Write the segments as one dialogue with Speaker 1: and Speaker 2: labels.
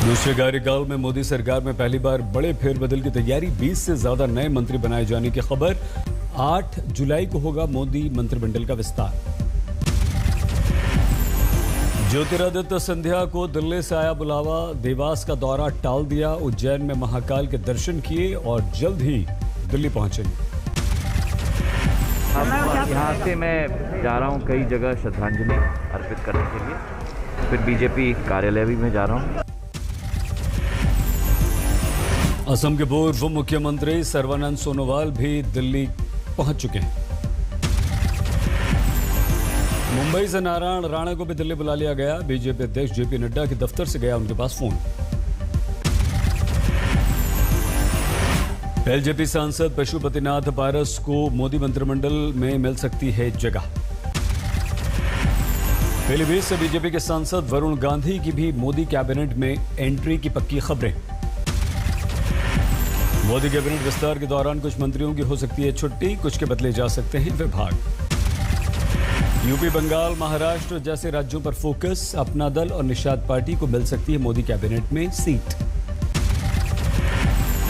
Speaker 1: दूसरे कार्यकाल में मोदी सरकार में पहली बार बड़े फेरबदल की तैयारी, 20 से ज्यादा नए मंत्री बनाए जाने की खबर। 8 जुलाई को होगा मोदी मंत्रिमंडल का विस्तार। ज्योतिरादित्य सिंधिया को दिल्ली से आया बुलावा, देवास का दौरा टाल दिया, उज्जैन में महाकाल के दर्शन किए और जल्द ही दिल्ली पहुंचेंगे।
Speaker 2: अब यहाँ से मैं जा रहा हूँ कई जगह श्रद्धांजलि अर्पित करने के लिए, फिर बीजेपी कार्यालय भी मैं जा रहा हूँ।
Speaker 1: असम के पूर्व मुख्यमंत्री सर्बानंद सोनोवाल भी दिल्ली पहुंच चुके हैं। मुंबई से नारायण राणा को भी दिल्ली बुला लिया गया। बीजेपी अध्यक्ष जेपी नड्डा के दफ्तर से गया उनके पास फोन। एलजेपी सांसद पशुपतिनाथ पारस को मोदी मंत्रिमंडल में मिल सकती है जगह। पीलीभीत से बीजेपी के सांसद वरुण गांधी की भी मोदी कैबिनेट में एंट्री की पक्की खबरें। मोदी कैबिनेट विस्तार के दौरान कुछ मंत्रियों की हो सकती है छुट्टी, कुछ के बदले जा सकते हैं विभाग। यूपी, बंगाल, महाराष्ट्र जैसे राज्यों पर फोकस। अपना दल और निषाद पार्टी को मिल सकती है मोदी कैबिनेट में सीट।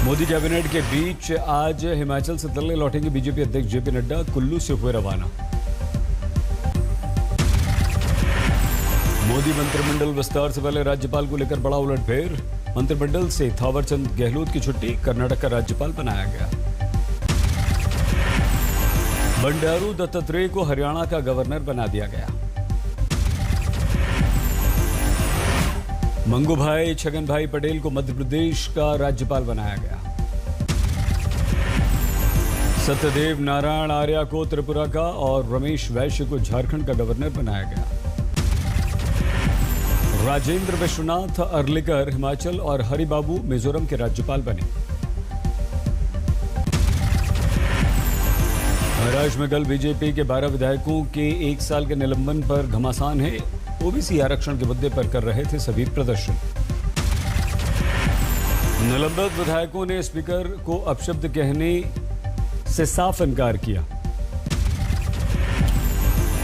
Speaker 1: मोदी कैबिनेट के बीच आज हिमाचल से दिल्ली लौटेंगे बीजेपी अध्यक्ष जेपी नड्डा, कुल्लू से हुए रवाना। मोदी मंत्रिमंडल विस्तार से पहले राज्यपाल को लेकर बड़ा उलटफेर। मंत्रिमंडल से थावरचंद गहलोत की छुट्टी, कर्नाटक का राज्यपाल बनाया गया। बंडारू दत्तात्रेय को हरियाणा का गवर्नर बना दिया गया। मंगू भाई छगन भाई पटेल को मध्य प्रदेश का राज्यपाल बनाया गया। सत्यदेव नारायण आर्या को त्रिपुरा का और रमेश वैश्य को झारखंड का गवर्नर बनाया गया। राजेंद्र विश्वनाथ अर्लिकर हिमाचल और हरिबाबू मिजोरम के राज्यपाल बने। महाराष्ट्र में कल बीजेपी के 12 विधायकों के 1 साल के निलंबन पर घमासान है। ओबीसी आरक्षण के मुद्दे पर कर रहे थे सभी प्रदर्शन। निलंबित विधायकों ने स्पीकर को अपशब्द कहने से साफ इनकार किया।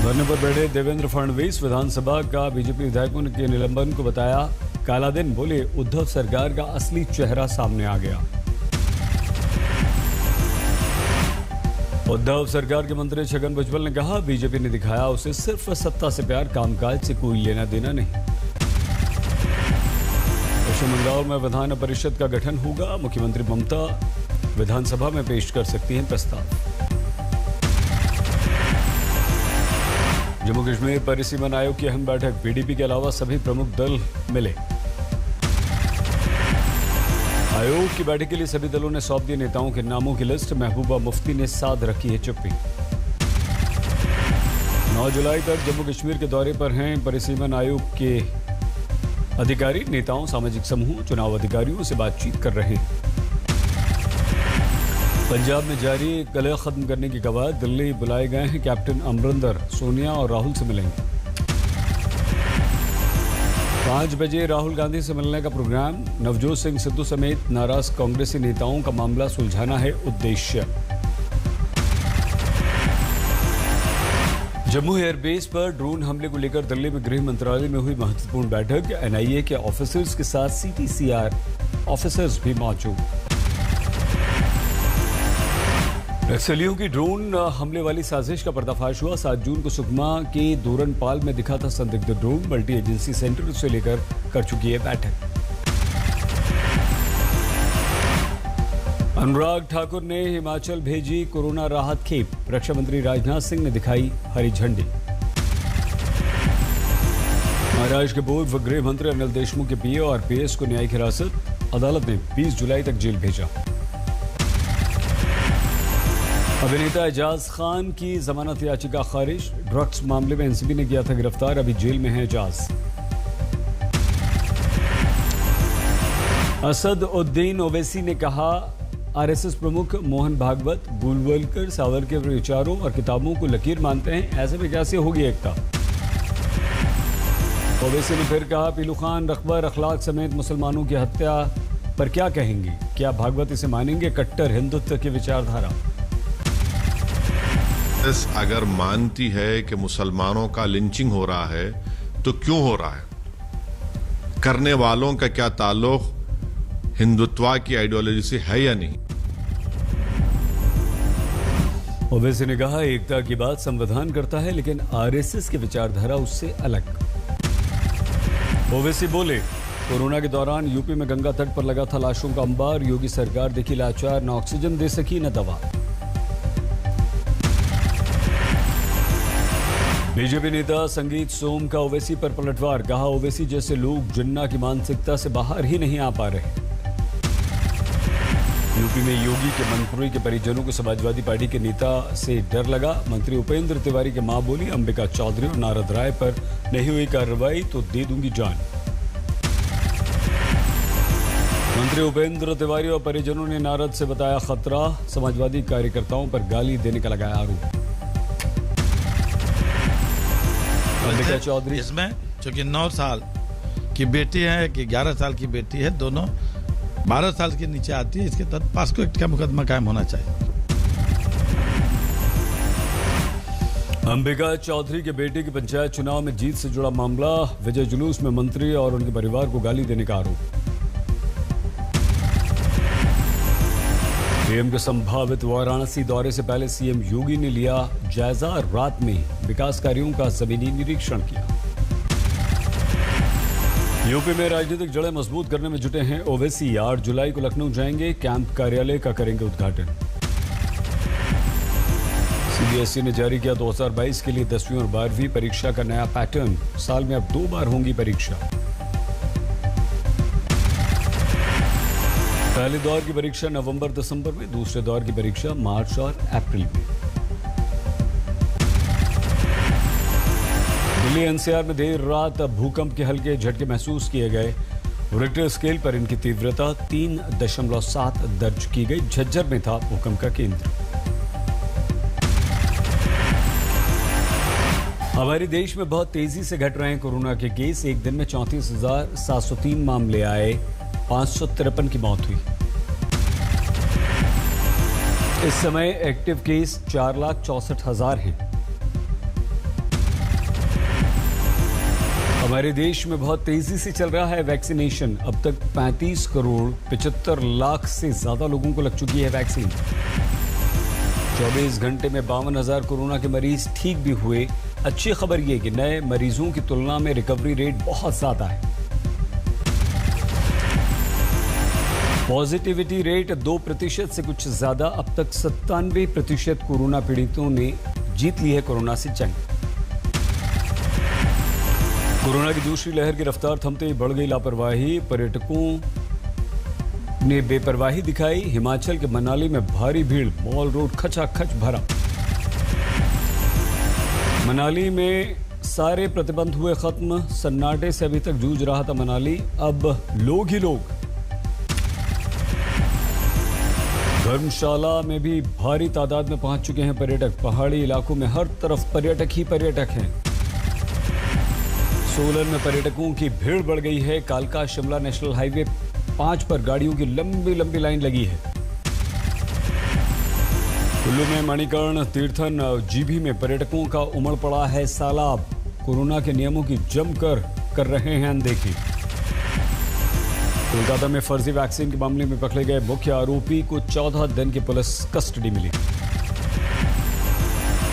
Speaker 1: धरने पर बैठे देवेंद्र फडणवीस विधानसभा का बीजेपी विधायकों के निलंबन को बताया काला दिन। बोले उद्धव सरकार का असली चेहरा सामने आ गया। उद्धव सरकार के मंत्री छगन भुजबल ने कहा बीजेपी ने दिखाया उसे सिर्फ सत्ता से प्यार, कामकाज से कोई लेना देना नहीं। पश्चिम बंगाल में विधान परिषद का गठन होगा। मुख्यमंत्री ममता विधानसभा में पेश कर सकती हैं प्रस्ताव। जम्मू कश्मीर परिसीमन आयोग की अहम बैठक, पीडीपी के अलावा सभी प्रमुख दल मिले। आयोग की बैठक के लिए सभी दलों ने सौंप दिए नेताओं के नामों की लिस्ट। महबूबा मुफ्ती ने साध रखी है चुप्पी। 9 जुलाई तक जम्मू कश्मीर के दौरे पर हैं परिसीमन आयोग के अधिकारी। नेताओं, सामाजिक समूह, चुनाव अधिकारियों से बातचीत कर रहे हैं। पंजाब में जारी कलह खत्म करने की कवायद, दिल्ली बुलाए गए हैं कैप्टन अमरिंदर, सोनिया और राहुल से मिलेंगे। 5 बजे राहुल गांधी से मिलने का प्रोग्राम। नवजोत सिंह सिद्धू समेत नाराज कांग्रेसी नेताओं का मामला सुलझाना है उद्देश्य। जम्मू एयरबेस पर ड्रोन हमले को लेकर दिल्ली में गृह मंत्रालय में हुई महत्वपूर्ण बैठक। एनआईए के ऑफिसर्स के साथ सीटीसीआर ऑफिसर्स भी मौजूद। नक्सलियों की ड्रोन हमले वाली साजिश का पर्दाफाश हुआ। 7 जून को सुकमा के दूरनपाल में दिखा था संदिग्ध ड्रोन। मल्टी एजेंसी सेंटर से लेकर कर चुकी है बैठक। अनुराग ठाकुर ने हिमाचल भेजी कोरोना राहत खेप। रक्षा मंत्री राजनाथ सिंह ने दिखाई हरी झंडी। महाराष्ट्र के पूर्व गृह मंत्री अनिल देशमुख के पीए और पीएस को न्यायिक हिरासत। अदालत ने 20 जुलाई तक जेल भेजा। अभिनेता एजाज खान की जमानत याचिका खारिज। ड्रग्स मामले में एनसीबी ने किया था गिरफ्तार, अभी जेल में है एजाज। असद उद्दीन ओवैसी ने कहा आरएसएस प्रमुख मोहन भागवत गोलवलकर सावरकर के विचारों और किताबों को लकीर मानते हैं, ऐसे में कैसे होगी एकता। ओवैसी ने फिर कहा पीलू खान रखबर अखलाक समेत मुसलमानों की हत्या पर क्या कहेंगे, क्या भागवत इसे मानेंगे। कट्टर हिंदुत्व की विचारधारा।
Speaker 3: अगर मानती है कि मुसलमानों का लिंचिंग हो रहा है तो क्यों हो रहा है, करने वालों का क्या ताल्लुक हिंदुत्व की आइडियोलॉजी से है या नहीं।
Speaker 1: ओवैसी ने कहा, एकता की बात संविधान करता है, लेकिन आरएसएस की विचारधारा उससे अलग। ओवैसी बोले, कोरोना के दौरान यूपी में गंगा तट पर लगा था लाशों का अंबार। योगी सरकार देखी लाचार, न ऑक्सीजन दे सकी न दवा। बीजेपी नेता संगीत सोम का ओवैसी पर पलटवार। कहा, ओवैसी जैसे लोग जिन्ना की मानसिकता से बाहर ही नहीं आ पा रहे। यूपी में योगी के मंत्री के परिजनों को समाजवादी पार्टी के नेता से डर लगा। मंत्री उपेंद्र तिवारी की मां बोली, अंबिका चौधरी और नारद राय पर नहीं हुई कार्रवाई तो दे दूंगी जान। मंत्री उपेंद्र तिवारी और परिजनों ने नारद से बताया खतरा। समाजवादी कार्यकर्ताओं पर गाली देने का लगाया आरोप। अंबिका चौधरी
Speaker 4: इसमें चूंकि 9 साल की बेटी है कि 11 साल की बेटी है, दोनों 12 साल के नीचे आती है, इसके तहत पास्को एक्ट का मुकदमा कायम होना चाहिए।
Speaker 1: अंबिका चौधरी के बेटे की पंचायत चुनाव में जीत से जुड़ा मामला। विजय जुलूस में मंत्री और उनके परिवार को गाली देने का आरोप। पीएम के संभावित वाराणसी दौरे से पहले सीएम योगी ने लिया जायजा। रात में विकास कार्यों का जमीनी निरीक्षण किया। यूपी में राजनीतिक जड़ें मजबूत करने में जुटे हैं ओवैसी। 8 जुलाई को लखनऊ जाएंगे, कैंप कार्यालय का करेंगे उद्घाटन। सीबीएसई ने जारी किया 2022 के लिए 10वीं और 12वीं परीक्षा का नया पैटर्न। साल में अब 2 बार होंगी परीक्षा। पहले दौर की परीक्षा नवंबर-दिसंबर में, दूसरे दौर की परीक्षा मार्च और अप्रैल में। दिल्ली एनसीआर में देर रात भूकंप के हल्के झटके महसूस किए गए। रिक्टर स्केल पर इनकी तीव्रता 3.7 दर्ज की गई। झज्जर में था भूकंप का केंद्र। हमारे देश में बहुत तेजी से घट रहे हैं कोरोना के केस। एक दिन में 34,703 मामले आए, 553 की मौत हुई। इस समय एक्टिव केस 4,64,000 हैं। हमारे देश में बहुत तेजी से चल रहा है वैक्सीनेशन। अब तक 35 करोड़ 75 लाख से ज्यादा लोगों को लग चुकी है वैक्सीन। 24 घंटे में 52,000 कोरोना के मरीज ठीक भी हुए। अच्छी खबर यह कि नए मरीजों की तुलना में रिकवरी रेट बहुत ज्यादा है। पॉजिटिविटी रेट 2% से कुछ ज्यादा। अब तक 97% कोरोना पीड़ितों ने जीत ली है कोरोना से जंग। कोरोना की दूसरी लहर की रफ्तार थमते ही बढ़ गई लापरवाही। पर्यटकों ने बेपरवाही दिखाई। हिमाचल के मनाली में भारी भीड़, मॉल रोड खचाखच भरा। मनाली में सारे प्रतिबंध हुए खत्म। सन्नाटे से अभी तक जूझ रहा था मनाली, अब लोग ही लोग। धर्मशाला में भी भारी तादाद में पहुंच चुके हैं पर्यटक। पहाड़ी इलाकों में हर तरफ पर्यटक ही पर्यटक हैं। सोलन में पर्यटकों की भीड़ बढ़ गई है। कालका शिमला नेशनल हाईवे 5 पर गाड़ियों की लंबी लंबी लाइन लगी है। कुल्लू में मणिकर्ण तीर्थन जीभी में पर्यटकों का उमड़ पड़ा है सैलाब। कोरोना के नियमों की जमकर कर रहे हैं अनदेखी। कोलकाता में फर्जी वैक्सीन के मामले में पकड़े गए मुख्य आरोपी को 14 दिन की पुलिस कस्टडी मिली।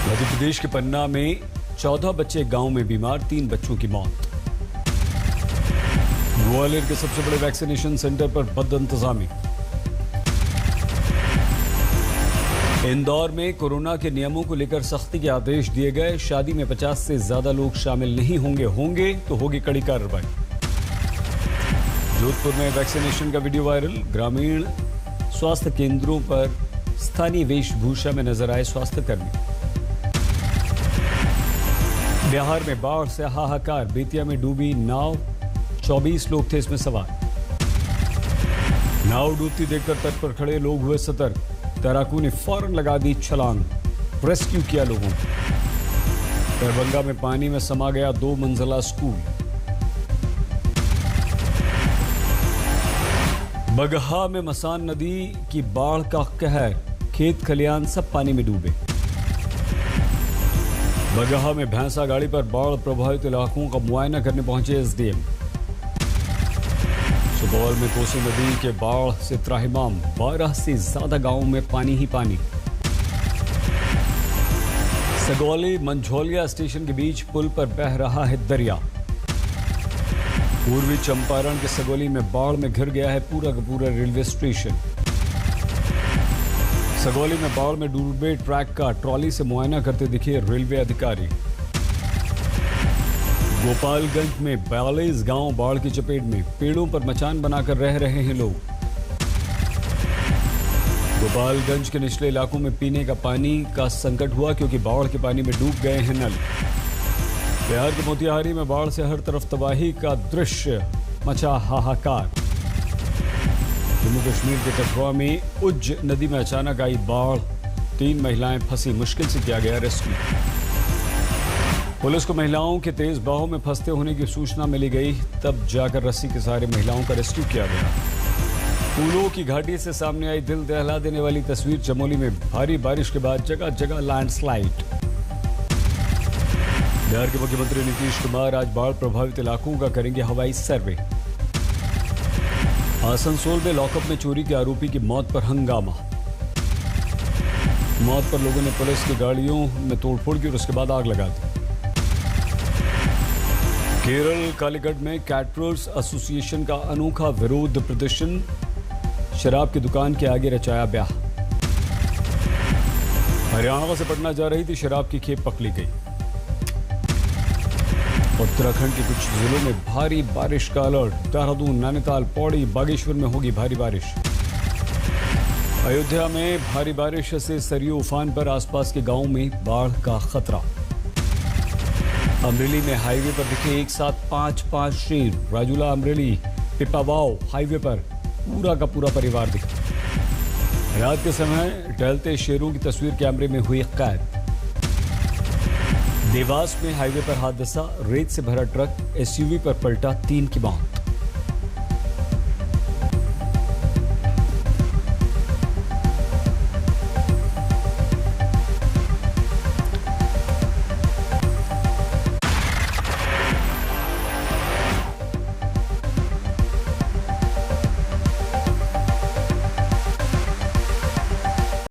Speaker 1: मध्य प्रदेश के पन्ना में 14 बच्चे गांव में बीमार, 3 बच्चों की मौत। ग्वालियर के सबसे बड़े वैक्सीनेशन सेंटर पर बदइंतजामी। इंदौर में कोरोना के नियमों को लेकर सख्ती के आदेश दिए गए। शादी में 50 से ज्यादा लोग शामिल नहीं होंगे तो होगी कड़ी कार्रवाई। जोधपुर में वैक्सीनेशन का वीडियो वायरल। ग्रामीण स्वास्थ्य केंद्रों पर स्थानीय वेशभूषा में नजर आए स्वास्थ्यकर्मी। बिहार में बाढ़ से हाहाकार। बेतिया में डूबी नाव, 24 लोग थे इसमें सवार। नाव डूबती देखकर तट पर खड़े लोग हुए सतर्क। तैराकों ने फौरन लगा दी छलांग, रेस्क्यू किया लोगों को। दरभंगा में पानी में समा गया 2 मंजिला स्कूल। बगहा में मसान नदी की बाढ़ का कहर। खेत खलियान सब पानी में डूबे। बगहा में भैंसा गाड़ी पर बाढ़ प्रभावित इलाकों का मुआयना करने पहुंचे एसडीएम। सुपौल में कोसी नदी के बाढ़ से त्राहिमाम, 12 से ज्यादा गांवों में पानी ही पानी। सगौली मंझौलिया स्टेशन के बीच पुल पर बह रहा है दरिया। पूर्वी चंपारण के सगौली में बाढ़ में घिर गया है पूरा का पूरा रेलवे स्टेशन। सगौली में बाढ़ में डूबे ट्रैक का ट्रॉली से मुआयना करते दिखे रेलवे अधिकारी। गोपालगंज में 42 गांव बाढ़ की चपेट में, पेड़ों पर मचान बनाकर रह रहे हैं लोग। गोपालगंज के निचले इलाकों में पीने का पानी का संकट हुआ क्योंकि बाढ़ के पानी में डूब गए हैं नल। बिहार के मोतिहारी में बाढ़ से हर तरफ तबाही का दृश्य, मचा हाहाकार। जम्मू कश्मीर के कठुआ में उज्ज नदी में अचानक आई बाढ़, 3 महिलाएं फंसी, मुश्किल से किया गया रेस्क्यू। पुलिस को महिलाओं के तेज बहाव में फंसते होने की सूचना मिली गई, तब जाकर रस्सी के सहारे महिलाओं का रेस्क्यू किया गया। फूलों की घाटी से सामने आई दिल दहला देने वाली तस्वीर। चमोली में भारी बारिश के बाद जगह जगह लैंडस्लाइड। बिहार के मुख्यमंत्री नीतीश कुमार आज बाढ़ प्रभावित इलाकों का करेंगे हवाई सर्वे। आसनसोल में लॉकअप में चोरी के आरोपी की मौत पर हंगामा। मौत पर लोगों ने पुलिस की गाड़ियों में तोड़फोड़ की और उसके बाद आग लगा दी। केरल कालीगढ़ में कैटरर्स एसोसिएशन का अनोखा विरोध प्रदर्शन, शराब की दुकान के आगे रचाया ब्याह। हरियाणा से पटना जा रही थी शराब की खेप पकड़ी गई। उत्तराखंड के कुछ जिलों में भारी बारिश का अलर्ट। देहरादून, नैनीताल, पौड़ी, बागेश्वर में होगी भारी बारिश। अयोध्या में भारी बारिश से सरयू उफान पर, आसपास के गांवों में बाढ़ का खतरा। अमरेली में हाईवे पर दिखे एक साथ 5 शेर। राजूला अमरेली पिपावाव हाईवे पर पूरा का पूरा परिवार दिखा। रात के समय टहलते शेरों की तस्वीर कैमरे में हुई कैद। देवास में हाईवे पर हादसा, रेत से भरा ट्रक एसयूवी पर पलटा, 3 की मौत।